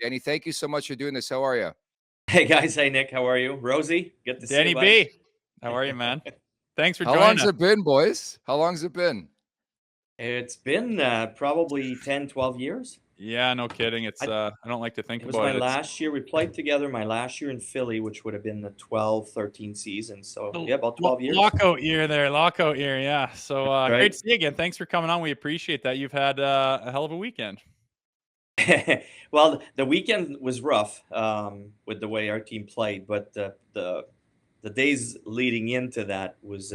Danny, thank you so much for doing this. How are you? Hey guys, hey Nick, how are you? Rosie, good to see Danny you, buddy. B, how are you, man? Thanks for How joining long's us. it been, boys? How long's it been? It's been probably 10, 12 years. Yeah, no kidding. It's I, I don't like to think it was about my it. It's last year. We played together my last year in Philly, which would have been the 12-13 season. So the yeah, about 12 years. lockout year there, lockout year. Yeah. So That's great to right. see you again. Thanks for coming on. We appreciate that. You've had a hell of a weekend. Well, the weekend was rough with the way our team played, but the days leading into that was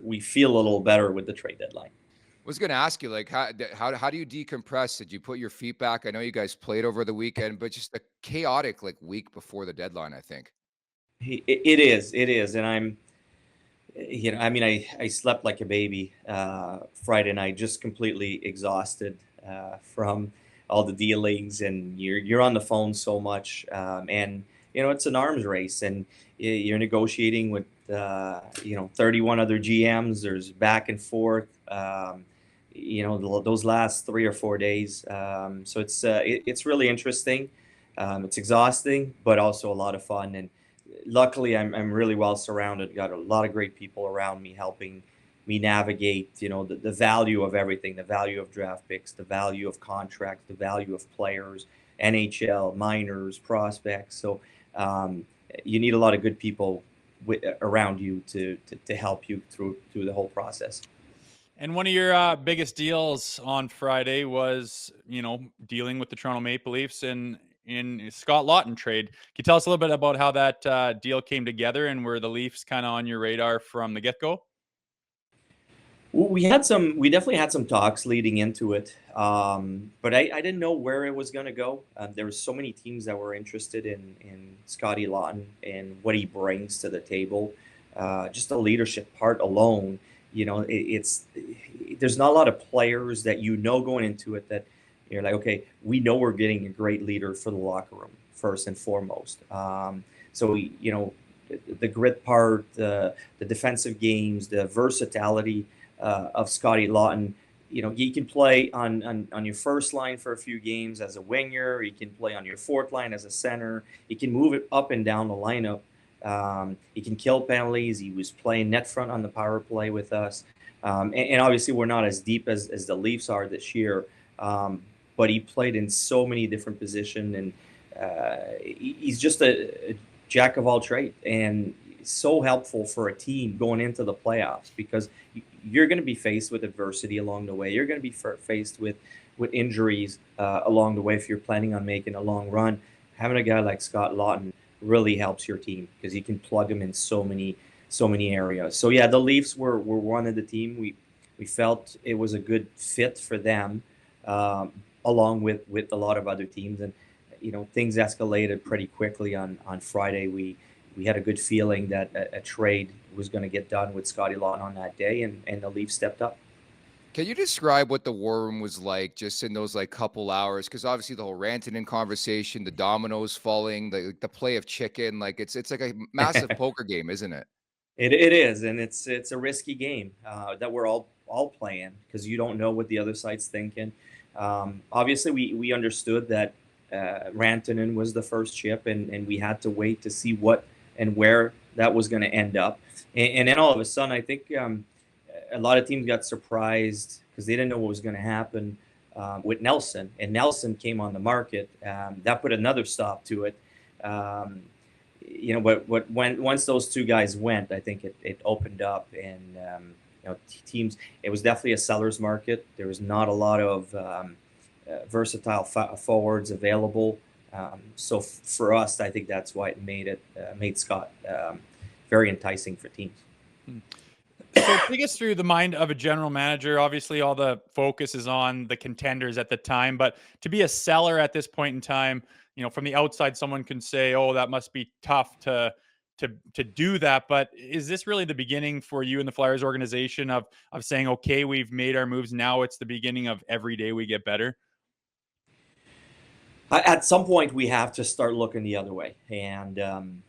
we feel a little better with the trade deadline. I was going to ask you, like, how do you decompress? Did you put your feet back? I know you guys played over the weekend, but just a chaotic like week before the deadline, I think. It is, and I mean, I slept like a baby Friday night, just completely exhausted from all the dealings, and you're on the phone so much, and it's an arms race, and you're negotiating with 31 other GMs. There's back and forth. Those last 3 or 4 days. So it's really interesting. It's exhausting, but also a lot of fun. And luckily, I'm really well surrounded. Got a lot of great people around me helping me navigate. The value of everything, the value of draft picks, the value of contracts, the value of players, NHL, minors, prospects. So you need a lot of good people around you to help you through the whole process. And one of your biggest deals on Friday was, dealing with the Toronto Maple Leafs in Scott Laughton trade. Can you tell us a little bit about how that deal came together and were the Leafs kind of on your radar from the get-go? Well, we definitely had some talks leading into it, but I didn't know where it was going to go. There were so many teams that were interested in Scotty Laughton and what he brings to the table. Just the leadership part alone, there's not a lot of players that going into it that you're like, okay, we know we're getting a great leader for the locker room first and foremost. The grit part, the defensive games, the versatility of Scotty Laughton. He can play on your first line for a few games as a winger. He can play on your fourth line as a center. He can move it up and down the lineup. He can kill penalties. He was playing net front on the power play with us. And obviously, we're not as deep as the Leafs are this year. But he played in so many different positions, and he's just a jack of all trades, and so helpful for a team going into the playoffs because you're going to be faced with adversity along the way. You're going to be faced with injuries along the way if you're planning on making a long run. Having a guy like Scott Laughton really helps your team because he can plug them in so many areas. So yeah, the Leafs were one of the team. We felt it was a good fit for them, along with a lot of other teams, and things escalated pretty quickly on Friday. We had a good feeling that a trade was going to get done with Scotty Laughton on that day, and the Leafs stepped up. Can you describe what the war room was like just in those like couple hours? Because obviously the whole Rantanen conversation, the dominoes falling, the play of chicken, like it's like a massive poker game, isn't it? It is, and it's a risky game that we're all playing because you don't know what the other side's thinking. Obviously, we understood that Rantanen was the first chip, and we had to wait to see what and where that was going to end up. And then all of a sudden, I think a lot of teams got surprised because they didn't know what was going to happen with Nelson. And Nelson came on the market. That put another stop to it. But once those two guys went, I think it opened up, and teams. It was definitely a seller's market. There was not a lot of versatile forwards available. So for us, I think that's why it made Scott very enticing for teams. So take us through the mind of a general manager. Obviously, all the focus is on the contenders at the time, but to be a seller at this point in time, from the outside, someone can say, "Oh, that must be tough to do that." But is this really the beginning for you and the Flyers organization of saying, "Okay, we've made our moves. Now it's the beginning of every day we get better"? At some point, we have to start looking the other way, and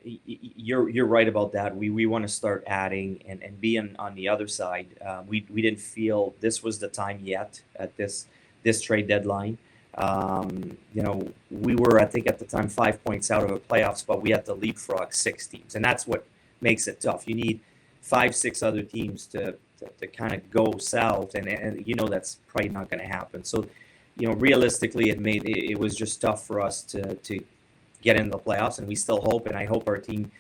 you're right about that. We want to start adding and being on the other side. We didn't feel this was the time yet at this trade deadline. We were, I think at the time, 5 points out of a playoff spot. We had to leapfrog 6 teams, and that's what makes it tough. You need 5, 6 other teams to kind of go south, and that's probably not going to happen. So, realistically, it was just tough for us to get into the playoffs, and we still hope, and I hope our team,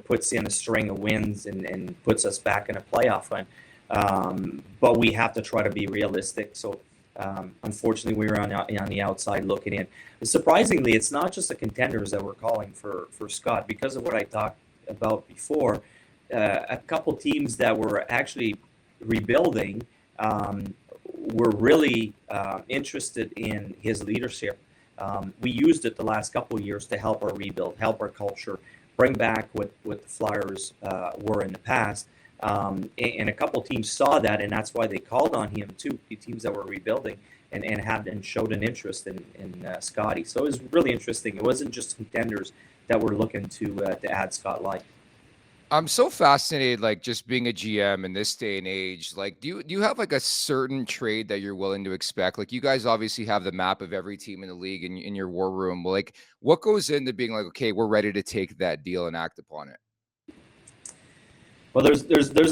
puts in a string of wins and puts us back in a playoff run. But we have to try to be realistic. So, unfortunately, we were on the outside looking in. Surprisingly, it's not just the contenders that we're calling for Scott, because of what I talked about before. A couple teams that were actually rebuilding were really interested in his leadership. We used it the last couple of years to help our rebuild, help our culture, bring back what the Flyers were in the past. And a couple teams saw that, and that's why they called on him too. The teams that were rebuilding and showed an interest in Scotty. So it was really interesting. It wasn't just contenders that were looking to add Scott Laughton. I'm so fascinated, like just being a GM in this day and age. Like, do you have like a certain trade that you're willing to expect? Like, you guys obviously have the map of every team in the league in your war room. Like, what goes into being like, okay, we're ready to take that deal and act upon it? Well, there's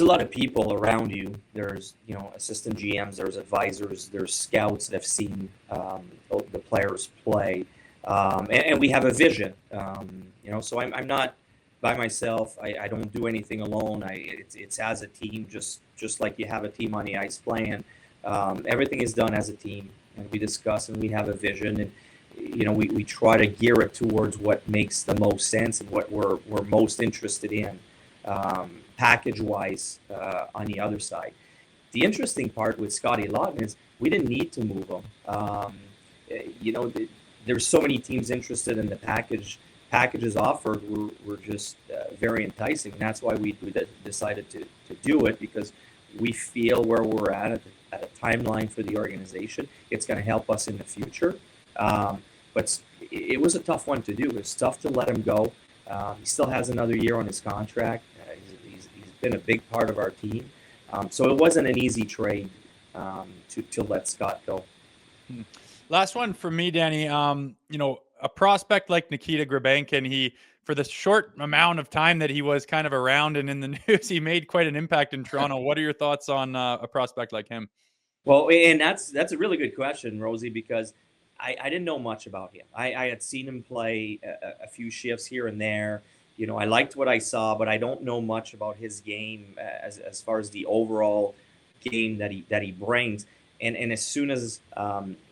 a lot of people around you. There's assistant GMs, there's advisors, there's scouts that have seen the players play, and we have a vision. So I'm not by myself. I don't do anything alone. It's as a team, just like you have a team on the ice playing. Everything is done as a team, and we discuss and we have a vision, and we try to gear it towards what makes the most sense and what we're most interested in. Package-wise, on the other side. The interesting part with Scotty Laughton is we didn't need to move him. There's so many teams interested in the packages offered were just very enticing. And that's why we decided to do it, because we feel where we're at a timeline for the organization. It's going to help us in the future. But it was a tough one to do. It's tough to let him go. He still has another year on his contract. He's been a big part of our team. So it wasn't an easy trade to let Scott go. Last one for me, Danny. A prospect like Nikita Grebenkin, he, for the short amount of time that he was kind of around and in the news, he made quite an impact in Toronto. What are your thoughts on a prospect like him? Well, and that's a really good question, Rosie, because I didn't know much about him. I had seen him play a few shifts here and there. I liked what I saw, but I don't know much about his game as far as the overall game that he brings. And as soon as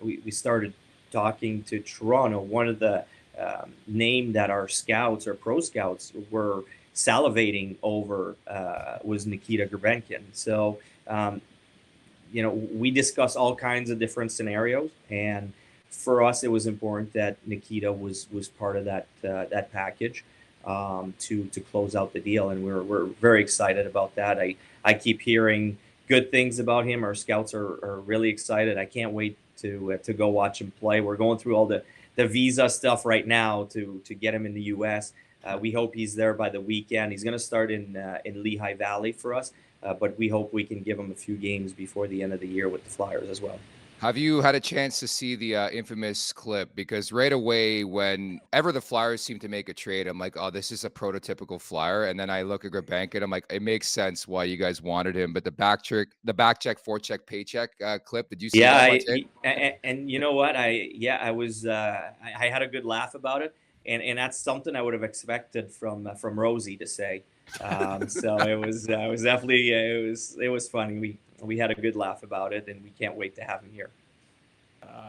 we started talking to Toronto, one of the name that our pro scouts were salivating over was Nikita Grebenkin. So, we discussed all kinds of different scenarios, and for us, it was important that Nikita was part of that package to close out the deal, and we're very excited about that. I keep hearing good things about him. Our scouts are really excited. I can't wait to go watch him play. We're going through all the visa stuff right now to get him in the U.S. We hope he's there by the weekend. He's going to start in Lehigh Valley for us, but we hope we can give him a few games before the end of the year with the Flyers as well. Have you had a chance to see the infamous clip? Because right away, whenever the Flyers seem to make a trade, I'm like, oh, this is a prototypical Flyer. And then I look at Grebenkin, I'm like, it makes sense why you guys wanted him. But the back check, forecheck, paycheck clip, did you see that? And you know what? I had a good laugh about it. And that's something I would have expected from Rosie to say. So it was definitely it was funny. We had a good laugh about it, and we can't wait to have him here.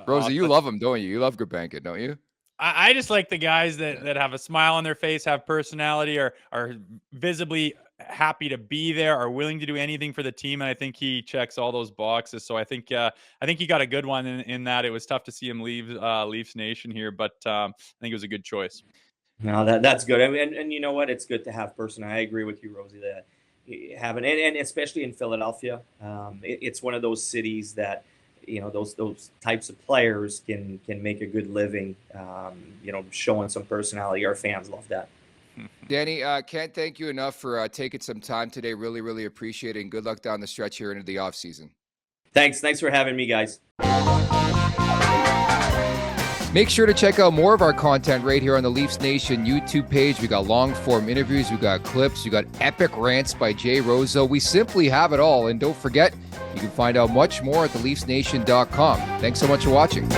Rosie, you love him, don't you? You love Grebenkin, don't you? I just like the guys that have a smile on their face, have personality, are visibly happy to be there, are willing to do anything for the team, and I think he checks all those boxes. So I think he got a good one in that. It was tough to see him leave Leafs Nation here, but I think it was a good choice. No, that's good. And you know what? It's good to have personality. I agree with you, Rosie, that having and especially in Philadelphia, it's one of those cities that those types of players can make a good living. Showing some personality. Our fans love that. Danny, can't thank you enough for taking some time today. Really, really appreciate it. And good luck down the stretch here into the off season. Thanks for having me, guys. Make sure to check out more of our content right here on the Leafs Nation YouTube page. We got long form interviews, we got clips, we got epic rants by Jay Rosehill. We simply have it all. And don't forget, you can find out much more at theleafsnation.com. Thanks so much for watching.